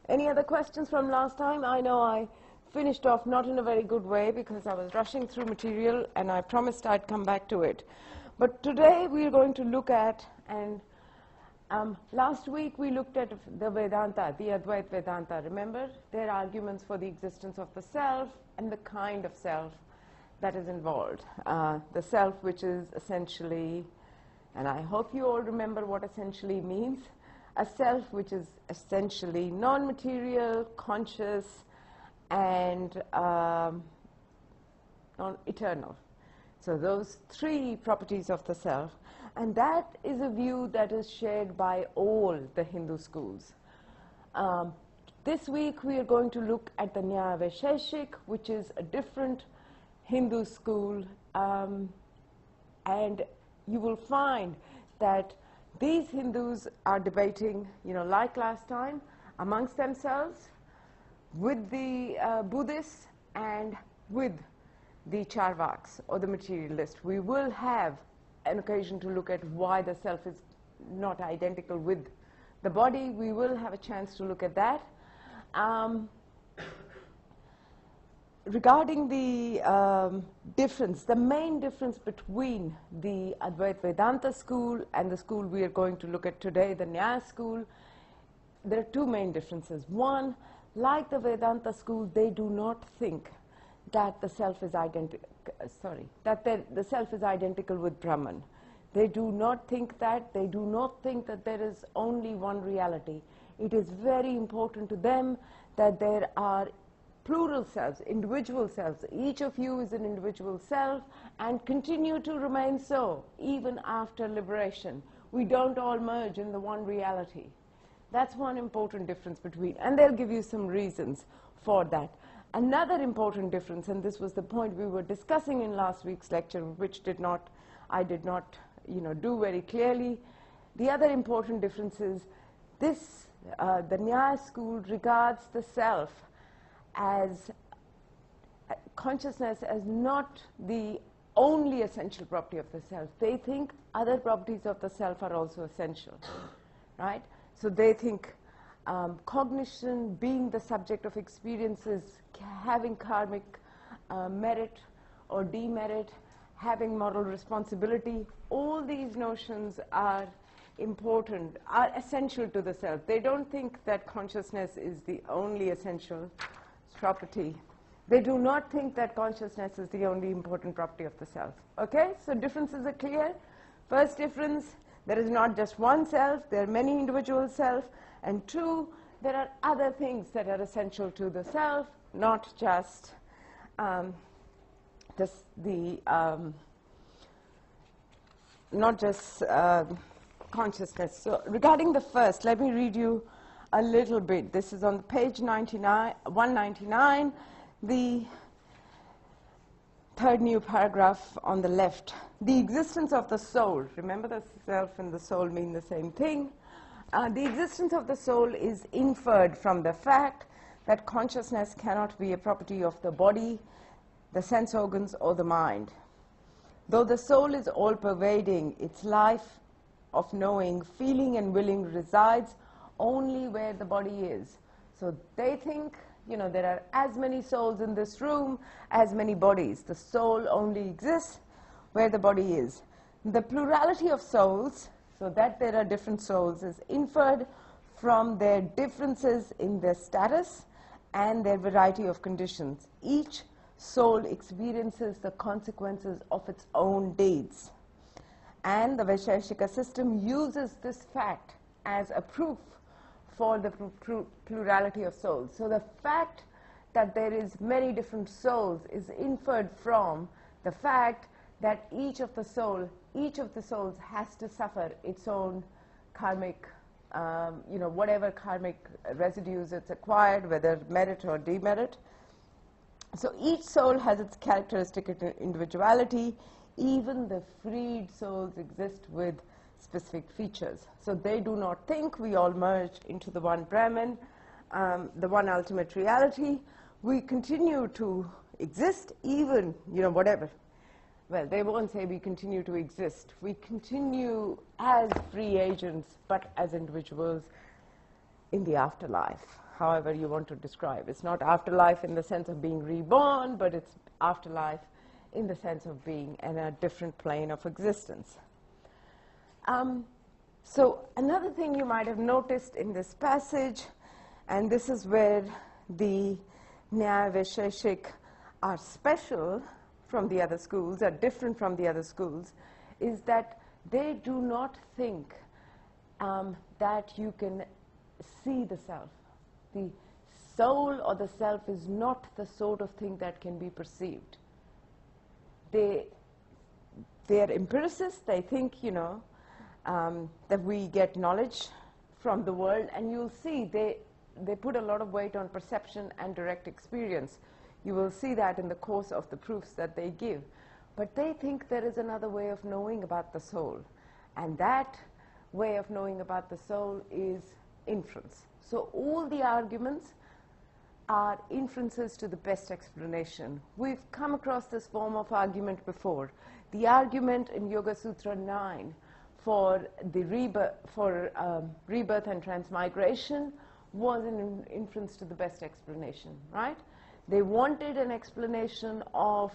Any other questions from last time? I know I finished off not in a very good way because I was rushing through material and I promised I'd come back to it. But today we're going to look at, and last week we looked at the Vedanta, the Advaita Vedanta. Remember? Their arguments for the existence of the self and the kind of self that is involved. The self which is essentially, and I hope you all remember what essentially means, a self which is essentially non-material, conscious, and non-eternal. So those three properties of the self. And that is a view that is shared by all the Hindu schools. This week we are going to look at the Nyaya Vaisheshik, which is a different Hindu school, and you will find that these Hindus are debating, like last time, amongst themselves, with the Buddhists and with the Charvaks or the materialists. We will have an occasion to look at why the self is not identical with the body. We will have a chance to look at that. Regarding the difference, the main difference between the Advaita Vedanta school and the school we are going to look at today, the Nyaya school, there are two main differences. One, like the Vedanta school, they do not think that the self is the self is identical with Brahman. They do not think that. They do not think that there is only one reality. It is very important to them that there are plural selves, individual selves. Each of you is an individual self and continue to remain so even after liberation. We don't all merge in the one reality. That's one important difference between, and they'll give you some reasons for that. Another important difference, and this was the point we were discussing in last week's lecture, which I did not do very clearly. The other important difference is this, the Nyaya school regards the self as consciousness as not the only essential property of the self. They think other properties of the self are also essential, right? So they think cognition, being the subject of experiences, having karmic merit or demerit, having moral responsibility, all these notions are important, are essential to the self. They don't think that consciousness is the only essential property. They do not think that consciousness is the only important property of the self. Okay, so differences are clear. First difference, there is not just one self, there are many individual self, and two, there are other things that are essential to the self, not just consciousness. So regarding the first, let me read you a little bit. This is on page 199, the third new paragraph on the left. The existence of the soul. Remember, the self and the soul mean the same thing. The existence of the soul is inferred from the fact that consciousness cannot be a property of the body, the sense organs, or the mind. Though the soul is all-pervading, its life of knowing, feeling, and willing resides only where the body is. So they think, there are as many souls in this room as many bodies. The soul only exists where the body is. The plurality of souls, so that there are different souls, is inferred from their differences in their status and their variety of conditions. Each soul experiences the consequences of its own deeds. And the Vaisheshika system uses this fact as a proof for the plurality of souls. So the fact that there is many different souls is inferred from the fact that each of the souls has to suffer its own karmic, whatever karmic residues it's acquired, whether merit or demerit. So each soul has its characteristic individuality. Even the freed souls exist with specific features. So they do not think we all merge into the one Brahman, the one ultimate reality. We continue to exist even, whatever. Well, they won't say we continue to exist. We continue as free agents, but as individuals in the afterlife. however you want to describe. It's not afterlife in the sense of being reborn, but it's afterlife in the sense of being in a different plane of existence. So another thing you might have noticed in this passage, and this is where the Nyaya Vaisheshik are special from the other schools, are different from the other schools, is that they do not think that you can see the self. The soul or the self is not the sort of thing that can be perceived. They are empiricists. They think, that we get knowledge from the world, and you'll see they put a lot of weight on perception and direct experience. You will see that in the course of the proofs that they give. But they think there is another way of knowing about the soul, and that way of knowing about the soul is inference. So all the arguments are inferences to the best explanation. We've come across this form of argument before. The argument in Yoga Sutra 9 for the rebirth and transmigration was an inference to the best explanation, right? They wanted an explanation of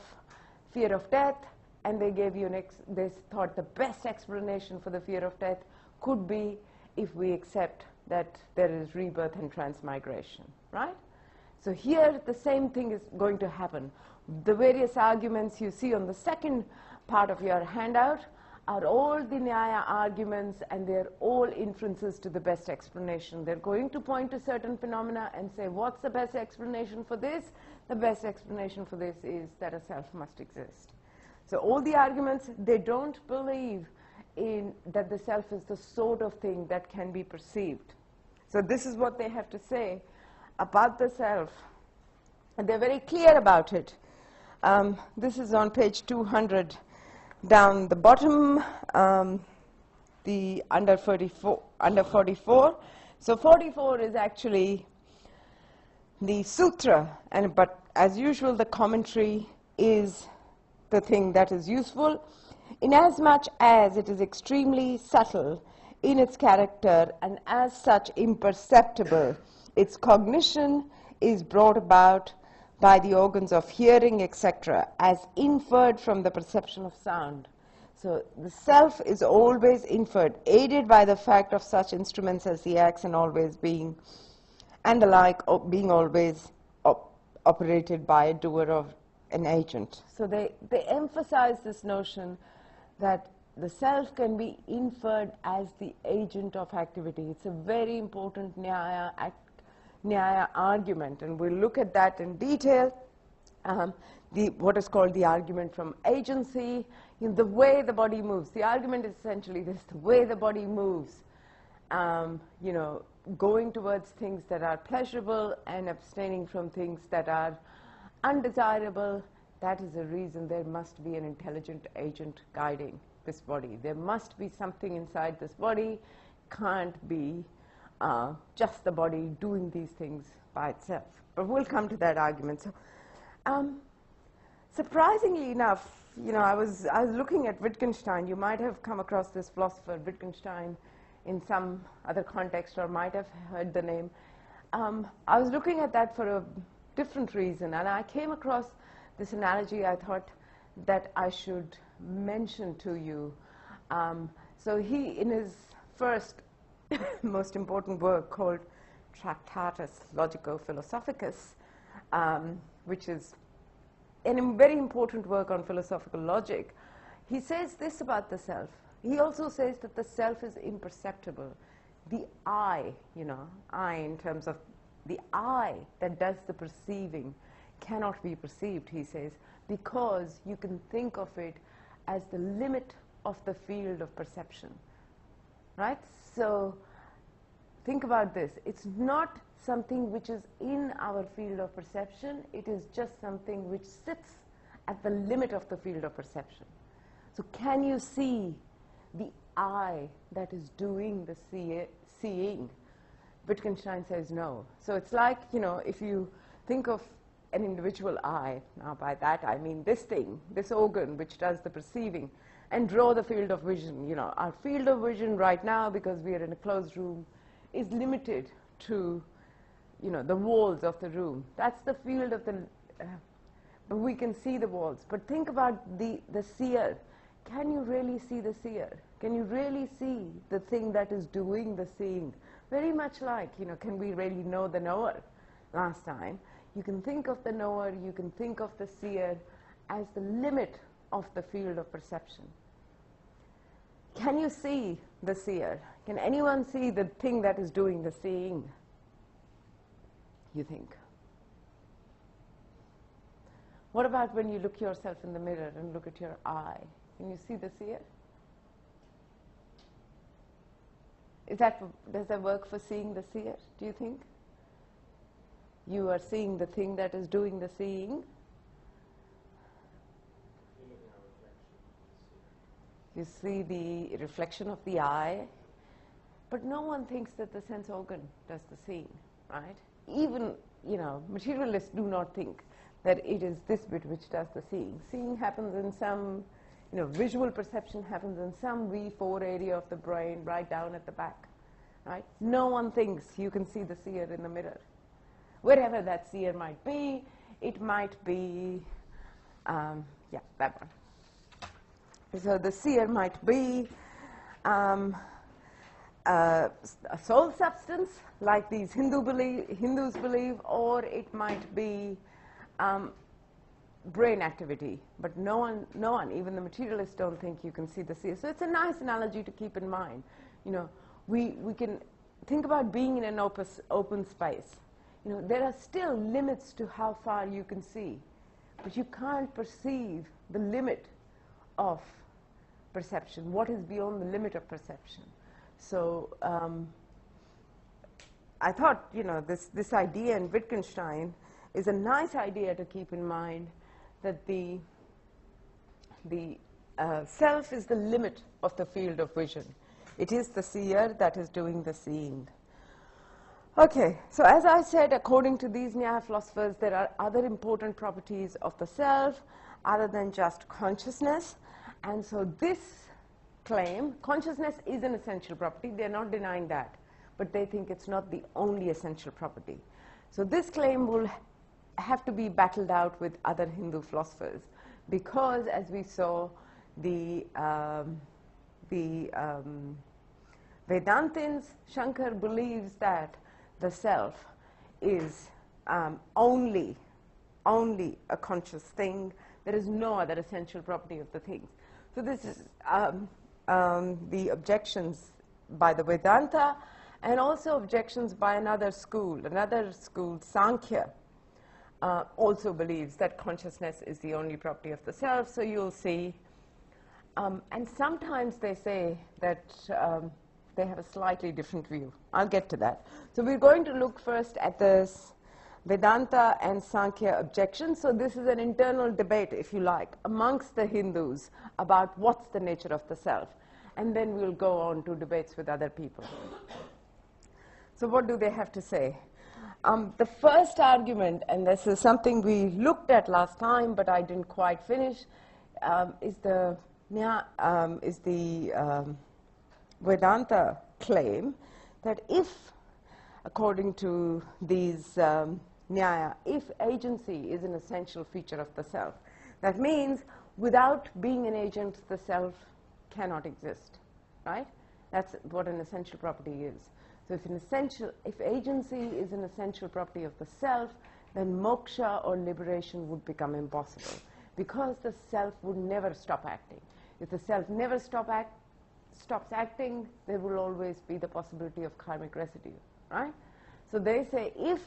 fear of death, and they gave you they thought the best explanation for the fear of death could be if we accept that there is rebirth and transmigration, right? So here the same thing is going to happen. The various arguments you see on the second part of your handout are all the Nyaya arguments, and they're all inferences to the best explanation. They're going to point to certain phenomena and say, what's the best explanation for this? The best explanation for this is that a self must exist. So all the arguments, they don't believe in that the self is the sort of thing that can be perceived. So this is what they have to say about the self, and they're very clear about it. This is on page 200 down the bottom, the under 44. So 44 is actually the sutra, but as usual the commentary is the thing that is useful, inasmuch as it is extremely subtle in its character and as such imperceptible. Its cognition is brought about by the organs of hearing, etc., as inferred from the perception of sound. So the self is always inferred, aided by the fact of such instruments as the axe and always being, and the like, being always operated by a doer of an agent. So they emphasize this notion that the self can be inferred as the agent of activity. It's a very important Nyaya argument, and we'll look at that in detail. What is called the argument from agency, the way the body moves. The argument is essentially this: the way the body moves, going towards things that are pleasurable and abstaining from things that are undesirable. That is the reason there must be an intelligent agent guiding this body. There must be something inside this body. Can't be just the body doing these things by itself. But we'll come to that argument. So, surprisingly enough, I was looking at Wittgenstein. You might have come across this philosopher, Wittgenstein, in some other context, or might have heard the name. I was looking at that for a different reason, and I came across this analogy I thought that I should mention to you. So he, in his first most important work called Tractatus Logico-Philosophicus, which is a very important work on philosophical logic, he says this about the self. He also says that the self is imperceptible. The I, I in terms of the I that does the perceiving cannot be perceived, he says, because you can think of it as the limit of the field of perception, right? So think about this. It's not something which is in our field of perception. It is just something which sits at the limit of the field of perception. So can you see the I that is doing the seeing? Wittgenstein says no. So it's like, if you think of an individual I, now by that I mean this thing, this organ which does the perceiving, and draw the field of vision. Our field of vision right now, because we are in a closed room, is limited to you know, the walls of the room. That's the field of the, but we can see the walls. But think about the seer. Can you really see the seer? Can you really see the thing that is doing the seeing? Very much like, you know, can we really know the knower last time? You can think of the knower, you can think of the seer as the limit of the field of perception. Can you see the seer? Can anyone see the thing that is doing the seeing, you think? What about when you look yourself in the mirror and look at your eye? Can you see the seer? Does that work for seeing the seer, do you think? You are seeing the thing that is doing the seeing. You see the reflection of the eye, but no one thinks that the sense organ does the seeing, right? Even, you know, materialists do not think that it is this bit which does the seeing. Seeing happens in some, you know, visual perception happens in some V4 area of the brain, right down at the back, right? No one thinks you can see the seer in the mirror. Wherever that seer might be, it might be, yeah, that one. So the seer might be a soul substance, like these Hindus believe, or it might be brain activity. But no one, even the materialists don't think you can see the seer. So it's a nice analogy to keep in mind. You know, we can think about being in an open space. You know, there are still limits to how far you can see, but you can't perceive the limit of perception, what is beyond the limit of perception. So I thought, you know, this idea in Wittgenstein is a nice idea to keep in mind, that the self is the limit of the field of vision. It is the seer that is doing the seeing. Okay, so as I said, according to these Nyaya philosophers, there are other important properties of the self other than just consciousness. And so this claim, consciousness is an essential property. They're not denying that, but they think it's not the only essential property. So this claim will have to be battled out with other Hindu philosophers, because as we saw, the Vedantins, Shankar believes that the self is only a conscious thing. There is no other essential property of the things. So this is the objections by the Vedanta, and also objections by another school, Sankhya, also believes that consciousness is the only property of the self. So you'll see, and sometimes they say that they have a slightly different view. I'll get to that. So we're going to look first at this Vedanta and Sankhya objections. So this is an internal debate, if you like, amongst the Hindus about what's the nature of the self. And then we'll go on to debates with other people. So what do they have to say? The first argument, and this is something we looked at last time, but I didn't quite finish, is the Vedanta claim that if, according to these Nyaya, if agency is an essential feature of the self, that means without being an agent, the self cannot exist, right? That's what an essential property is. So if agency is an essential property of the self, then moksha or liberation would become impossible, because the self would never stop acting. If the self never stops acting, there will always be the possibility of karmic residue, right? So they say if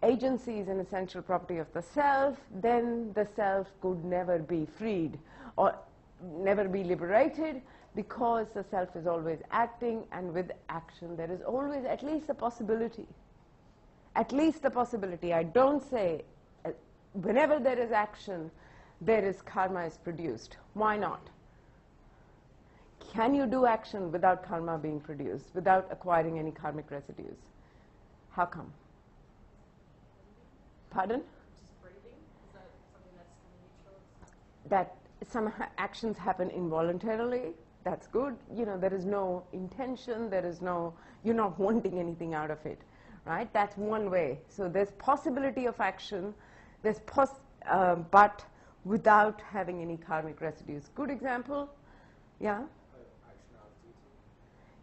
agency is an essential property of the self, then the self could never be freed or never be liberated, because the self is always acting, and with action there is always at least a possibility. At least a possibility. I don't say whenever there is action, there is karma is produced. Why not? Can you do action without karma being produced, without acquiring any karmic residues? How come? Pardon? Just breathing? Is that something that's neutral? That some actions happen involuntarily. That's good. You know, there is no intention. There is no, you're not wanting anything out of it, right? That's one way. So there's possibility of action, there's but without having any karmic residues. Good example? Yeah? Action out of duty.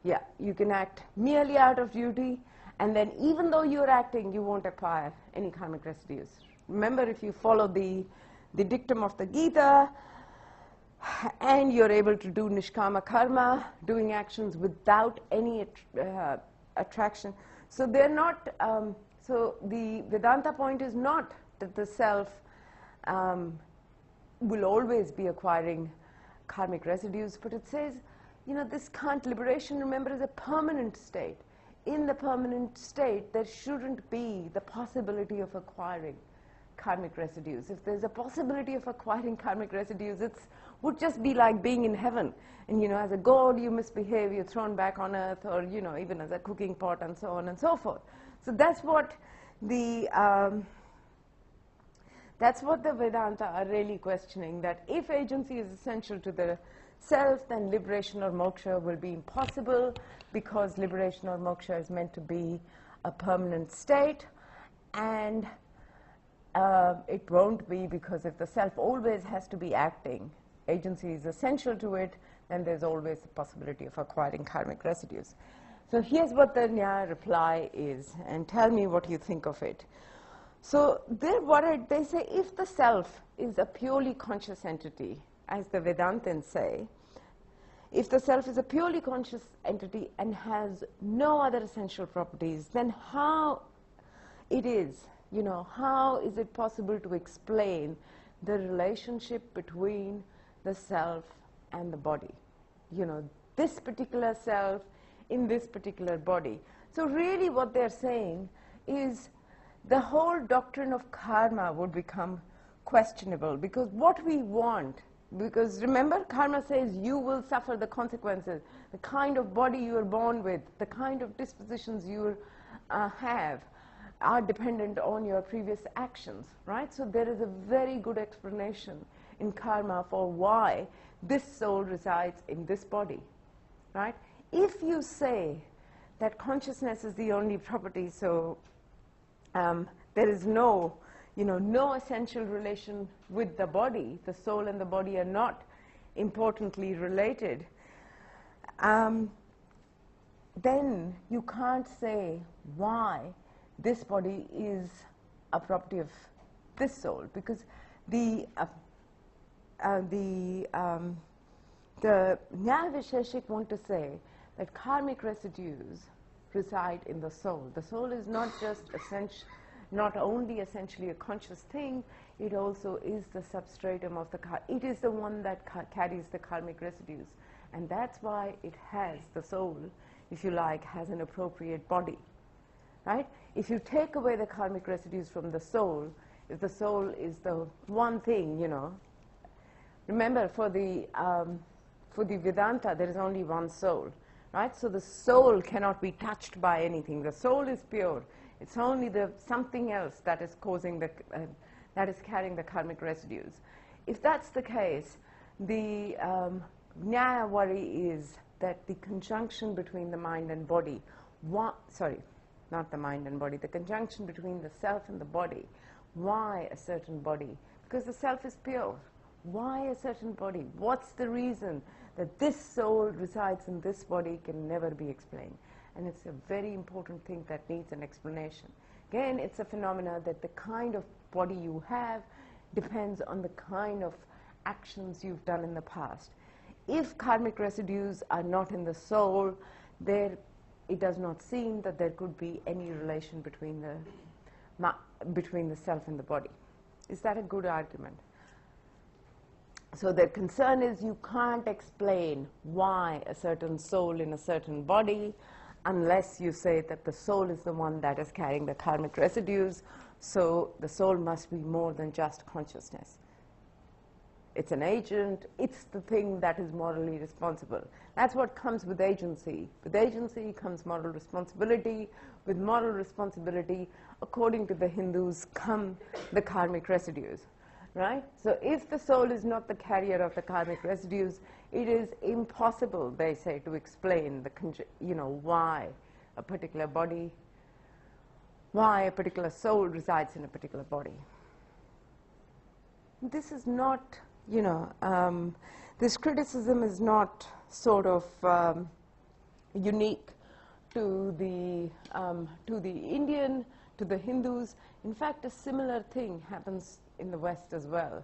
Yeah, you can act merely out of duty, and then even though you're acting, you won't acquire any karmic residues. Remember, if you follow the dictum of the Gita, and you're able to do nishkama karma, doing actions without any attraction. So they're not, so the Vedanta point is not that the self will always be acquiring karmic residues, but it says, you know, this liberation, remember, is a permanent state. In the permanent state, there shouldn't be the possibility of acquiring karmic residues. If there's a possibility of acquiring karmic residues, it would just be like being in heaven. And, you know, as a god, you misbehave, you're thrown back on earth, or, you know, even as a cooking pot, and so on and so forth. So that's what the Vedanta are really questioning, that if agency is essential to the self, then liberation or moksha will be impossible, because liberation or moksha is meant to be a permanent state, and it won't be, because if the self always has to be acting, agency is essential to it, then there's always the possibility of acquiring karmic residues. So here's what the Nyaya reply is, and tell me what you think of it. So they're worried. They say if the self is a purely conscious entity, as the Vedantins say, if the self is a purely conscious entity and has no other essential properties, then how it is, you know, how is it possible to explain the relationship between the self and the body? You know, this particular self in this particular body. So really what they're saying is the whole doctrine of karma would become questionable, because what we want, because remember, karma says you will suffer the consequences, the kind of body you are born with, the kind of dispositions you have are dependent on your previous actions, right? So there is a very good explanation in karma for why this soul resides in this body, right? If you say that consciousness is the only property, so there is no, you know, no essential relation with the body, the soul and the body are not importantly related, then you can't say why this body is a property of this soul, because the Nyaya Visheshik want to say that karmic residues reside in the soul. The soul is not just not only essentially a conscious thing, it also is the substratum of the it is the one that carries the karmic residues, and that's why it has, the soul, if you like, has an appropriate body, right? If you take away the karmic residues from the soul, if the soul is the one thing, you know, remember, for the Vedanta, there is only one soul, right? So the soul cannot be touched by anything. The soul is pure. It's only the something else that is causing the that is carrying the karmic residues. If that's the case, the Nyaya worry is that the conjunction between the mind and body, not the mind and body, the conjunction between the self and the body. Why a certain body? Because the self is pure. Why a certain body? What's the reason that this soul resides in this body can never be explained? And it's a very important thing that needs an explanation. Again, it's a phenomena that the kind of body you have depends on the kind of actions you've done in the past. If karmic residues are not in the soul, it does not seem that there could be any relation between the self and the body. Is that a good argument? So their concern is you can't explain why a certain soul in a certain body unless you say that the soul is the one that is carrying the karmic residues, so the soul must be more than just consciousness. It's an agent, it's the thing that is morally responsible. That's what comes with agency. With agency comes moral responsibility. With moral responsibility, according to the Hindus, come the karmic residues. Right? So if the soul is not the carrier of the karmic residues, it is impossible, they say, to explain why a particular body why a particular soul resides in a particular body. This is not, this criticism is not sort of unique to the Indian, to the Hindus. In fact, a similar thing happens in the West as well.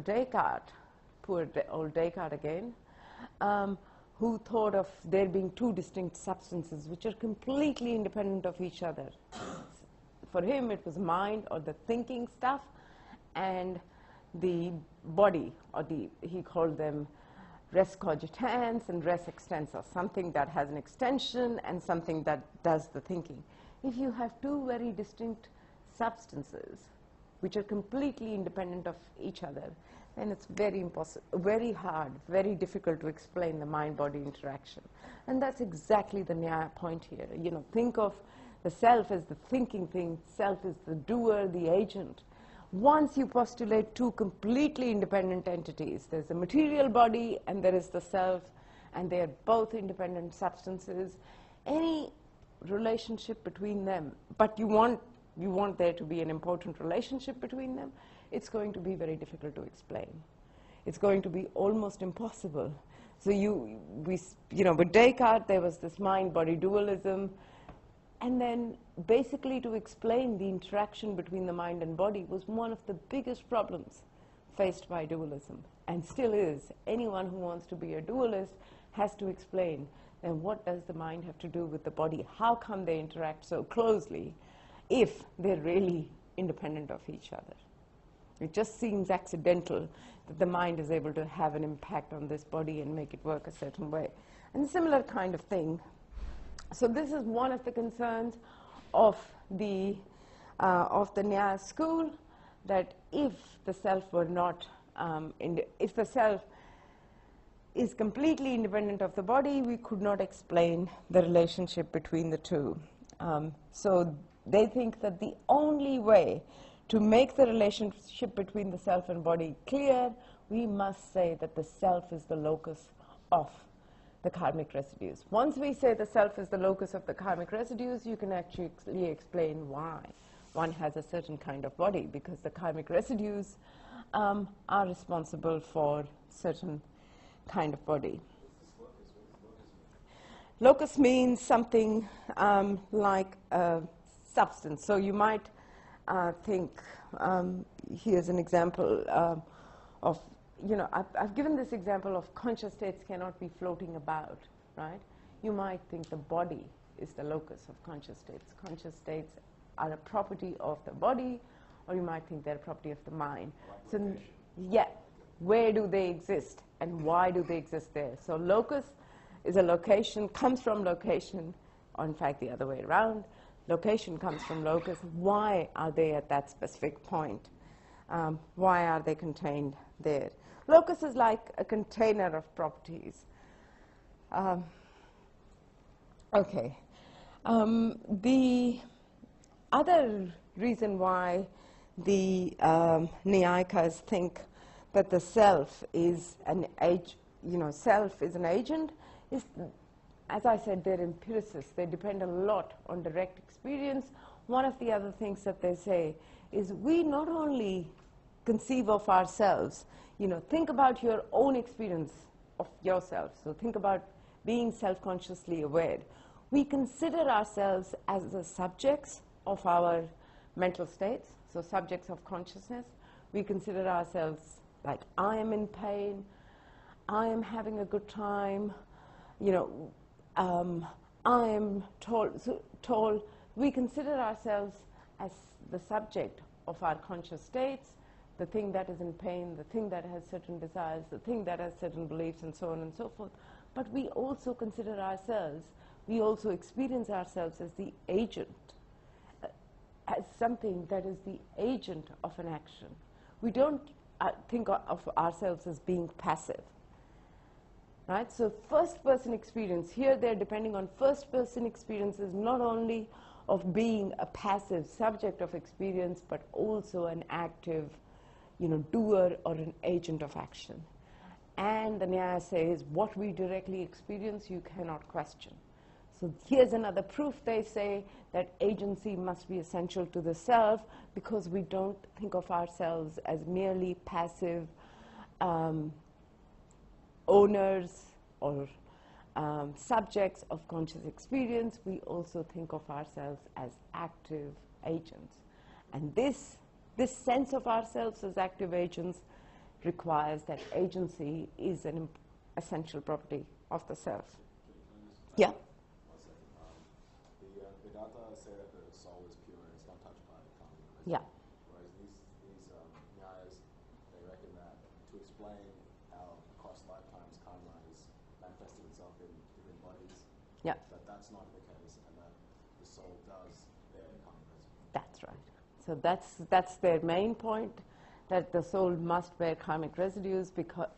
Descartes, poor old Descartes again, who thought of there being two distinct substances which are completely independent of each other. For him, it was mind, or the thinking stuff, and the body, or he called them res cogitans and res extensa, something that has an extension and something that does the thinking. If you have two very distinct substances which are completely independent of each other, then it's very hard, very difficult to explain the mind-body interaction. And that's exactly the Nyaya point here. Think of the self as the thinking thing, self is the doer, the agent. Once you postulate two completely independent entities, there's the material body and there is the self, and they are both independent substances, any relationship between them, but you want there to be an important relationship between them, it's going to be very difficult to explain. It's going to be almost impossible. So with Descartes, there was this mind-body dualism, and then basically to explain the interaction between the mind and body was one of the biggest problems faced by dualism, and still is. Anyone who wants to be a dualist has to explain, then what does the mind have to do with the body? How come they interact so closely if they're really independent of each other? It just seems accidental that the mind is able to have an impact on this body and make it work a certain way. And a similar kind of thing. So this is one of the concerns of the Nyaya school, that if the self were not, if the self is completely independent of the body, we could not explain the relationship between the two. So they think that the only way to make the relationship between the self and body clear, we must say that the self is the locus of the karmic residues. Once we say the self is the locus of the karmic residues, you can actually explain why one has a certain kind of body, because the karmic residues are responsible for certain kind of body. Locus means something like a substance. So you might think, here's an example of, I've given this example of conscious states cannot be floating about, right? You might think the body is the locus of conscious states. Conscious states are a property of the body, or you might think they're a property of the mind. So, yeah, where do they exist, and why do they exist there? So locus is a location, comes from location, or in fact the other way around. Location comes from locus. Why are they at that specific point? Why are they contained there? Locus is like a container of properties. Okay. The other reason why the Nyayikas think that the self is an self is an agent is, as I said, they're empiricists. They depend a lot on direct experience. One of the other things that they say is we not only conceive of ourselves, think about your own experience of yourself. So think about being self-consciously aware. We consider ourselves as the subjects of our mental states, so subjects of consciousness. We consider ourselves like, I am in pain, I am having a good time, I am told. We consider ourselves as the subject of our conscious states, the thing that is in pain, the thing that has certain desires, the thing that has certain beliefs, and so on and so forth. But we also consider ourselves, we also experience ourselves as the agent, as something that is the agent of an action. We don't think of ourselves as being passive. Right? So first-person experience, here they're depending on first-person experiences not only of being a passive subject of experience, but also an active, doer or an agent of action. And the Nyaya says, what we directly experience, you cannot question. So here's another proof, they say, that agency must be essential to the self, because we don't think of ourselves as merely passive owners or subjects of conscious experience. We also think of ourselves as active agents. And this sense of ourselves as active agents requires that agency is an essential property of the self. Yeah? One second. The Vedanta say that the soul is pure and it's not touched by karma. Yeah. Whereas these Nyayas, they reckon that to explain how across lifetimes karma is manifesting itself in different bodies, Yeah. that's not the case, and that the soul does bear karma residue. That's right. So that's their main point, that the soul must bear karmic residues, because,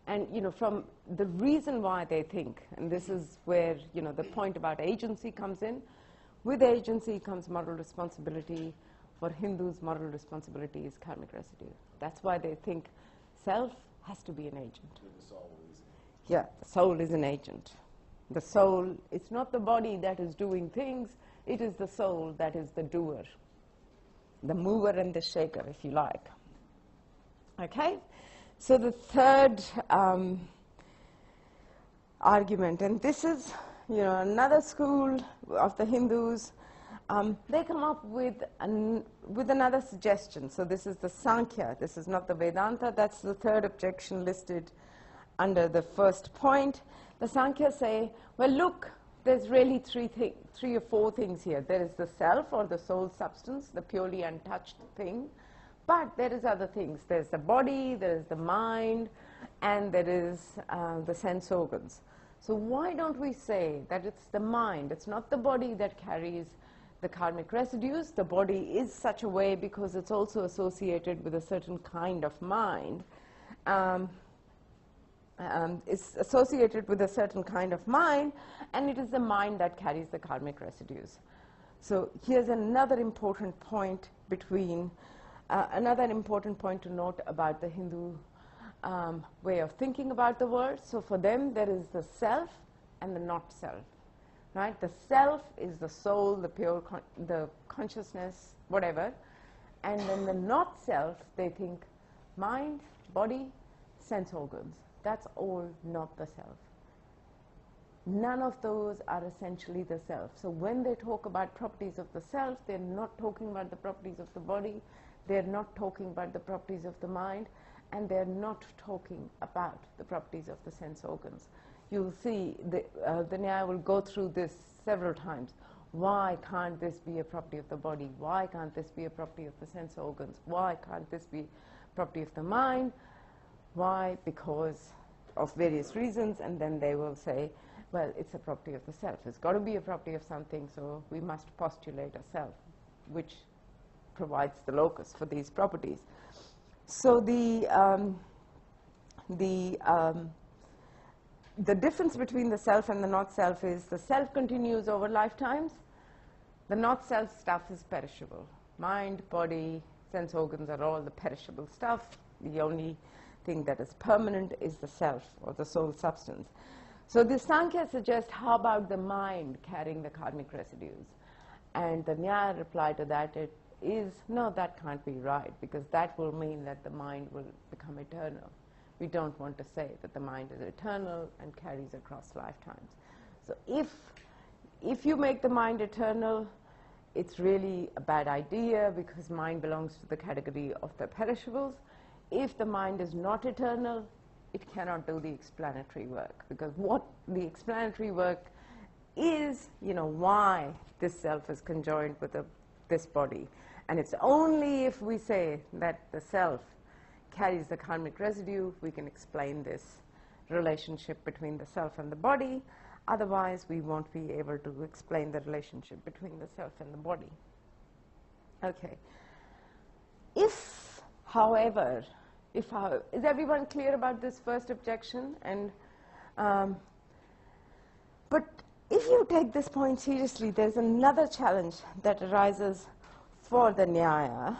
and from the reason why they think, and this is where the point about agency comes in. With agency comes moral responsibility. For Hindus, moral responsibility is karmic residue. That's why they think self has to be an agent. The soul is. Yeah, the soul is an agent. The soul, it's not the body that is doing things, it is the soul that is the doer, the mover and the shaker, if you like. Okay? So the third argument, and this is, another school of the Hindus, they come up with another suggestion. So this is the Sankhya. This is not the Vedanta. That's the third objection listed under the first point. The Sankhya say, well, look, there's really three or four things here. There is the self, or the soul substance, the purely untouched thing. But there is other things. There's the body, there is the mind, and there is the sense organs. So why don't we say that it's the mind, it's not the body that carries the karmic residues. The body is such a way because it's also associated with a certain kind of mind. It's associated with a certain kind of mind, and it is the mind that carries the karmic residues. So here's another important point another important point to note about the Hindu way of thinking about the world. So for them, there is the self and the not self. Right? The self is the soul, the pure, the consciousness, whatever. And then the not self, they think mind, body, sense organs. That's all not the self. None of those are essentially the self. So when they talk about properties of the self, they're not talking about the properties of the body, they're not talking about the properties of the mind, and they're not talking about the properties of the sense organs. You'll see the Nyaya will go through this several times. Why can't this be a property of the body? Why can't this be a property of the sense organs? Why can't this be property of the mind? Why? Because of various reasons, and then they will say, well, it's a property of the self. It's got to be a property of something, so we must postulate a self, which provides the locus for these properties. So the difference between the self and the not self is the self continues over lifetimes. The not self stuff is perishable. Mind, body, sense organs are all the perishable stuff. The only thing that is permanent is the self, or the soul substance. So the Sankhya suggests, how about the mind carrying the karmic residues? And the Nyaya reply to that is, no, that can't be right, because that will mean that the mind will become eternal. We don't want to say that the mind is eternal and carries across lifetimes. So if you make the mind eternal, it's really a bad idea, because mind belongs to the category of the perishables. If the mind is not eternal, it cannot do the explanatory work, because what the explanatory work is, why this self is conjoined with this body. And it's only if we say that the self carries the karmic residue, we can explain this relationship between the self and the body. Otherwise, we won't be able to explain the relationship between the self and the body. Okay. However, is everyone clear about this first objection? And but if you take this point seriously, there's another challenge that arises for the Nyaya.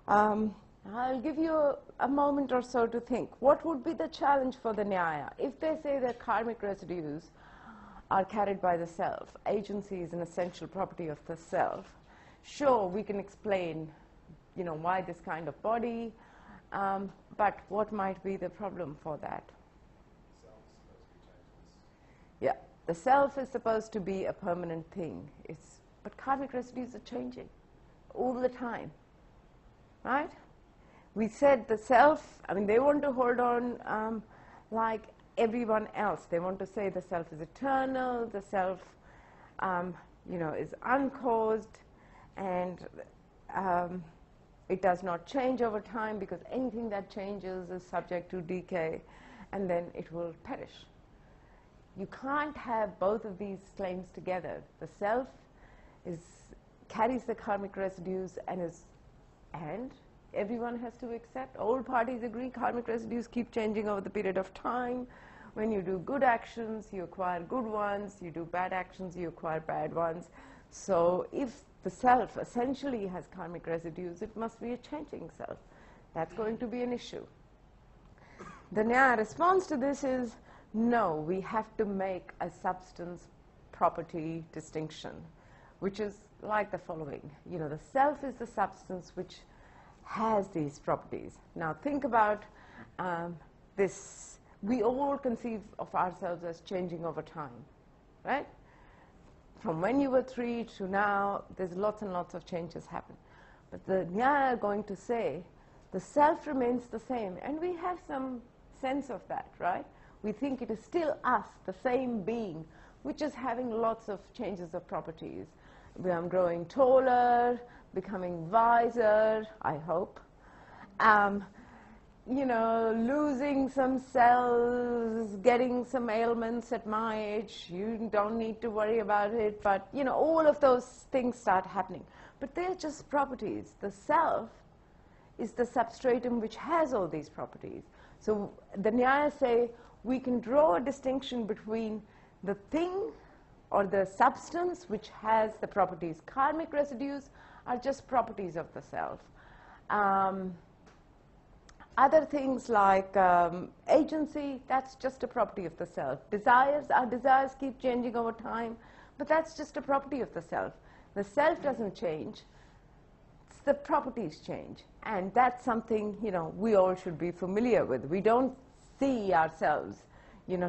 I'll give you a moment or so to think. What would be the challenge for the Nyaya? If they say that karmic residues are carried by the self. Agency is an essential property of the self. Sure, we can explain, why this kind of body, but what might be the problem for that? Yeah, the self is supposed to be a permanent thing. But karmic residues are changing all the time, right? We said the self, they want to hold on like everyone else. They want to say the self is eternal, the self, is uncaused, and it does not change over time, because anything that changes is subject to decay, and then it will perish. You can't have both of these claims together. The self carries the karmic residues and everyone has to accept. All parties agree karmic residues keep changing over the period of time. When you do good actions, you acquire good ones. You do bad actions, you acquire bad ones. So if the self essentially has karmic residues, it must be a changing self. That's going to be an issue. The Nyaya response to this is, no, we have to make a substance property distinction, which is like the following. The self is the substance which has these properties. Now think about this. We all conceive of ourselves as changing over time, right? From when you were 3 to now, there's lots and lots of changes happen. But the Nyaya are going to say the self remains the same, and we have some sense of that, right? We think it is still us, the same being, which is having lots of changes of properties. I'm growing taller, becoming wiser, I hope. Losing some cells, getting some ailments at my age. You don't need to worry about it, but, all of those things start happening. But they're just properties. The self is the substratum which has all these properties. So the Nyaya say we can draw a distinction between the thing or the substance which has the properties. Karmic residues are just properties of the self. Other things like agency, that's just a property of the self. Our desires keep changing over time, but that's just a property of the self. The self doesn't change, it's the properties change. And that's something, we all should be familiar with. We don't see ourselves,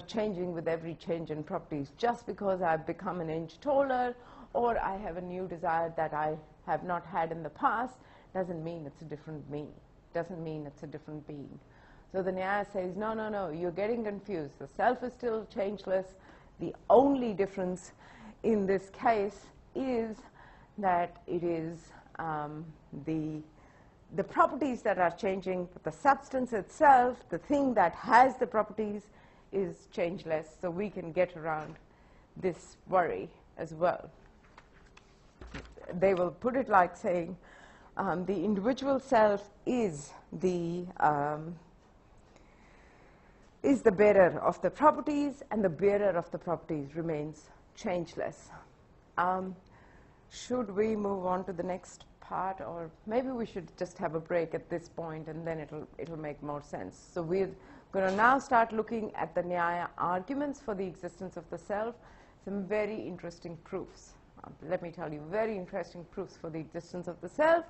changing with every change in properties. Just because I've become an inch taller or I have a new desire that I have not had in the past doesn't mean it's a different me. Doesn't mean it's a different being. So the Nyaya says, no, you're getting confused. The self is still changeless. The only difference in this case is that it is the properties that are changing, but the substance itself, the thing that has the properties, is changeless. So we can get around this worry as well. They will put it like saying, the individual self is the bearer of the properties, and the bearer of the properties remains changeless. Should we move on to the next part, or maybe we should just have a break at this point, and then it'll make more sense. So we're going to now start looking at the Nyaya arguments for the existence of the self. Some very interesting proofs. Let me tell you, very interesting proofs for the existence of the self.